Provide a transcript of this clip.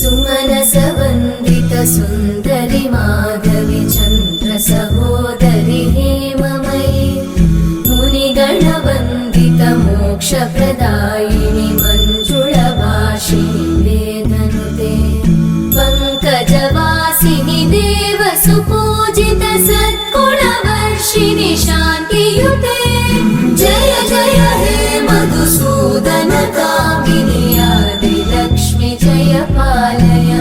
सुमनसवन्दित सुन्दरि माधवि चन्द्र सहोदरि हेममयि मुनिगणवन्दित मोक्षप्रदायिनि मञ्जुळभाषिणि वेदनुते पङ्कजवासिनि देवसुपूजित सद्गुणवर्षिणि शान्तियुते जय जय हे मधुसूदन कामिनि आदिलक्ष्मि जय पालय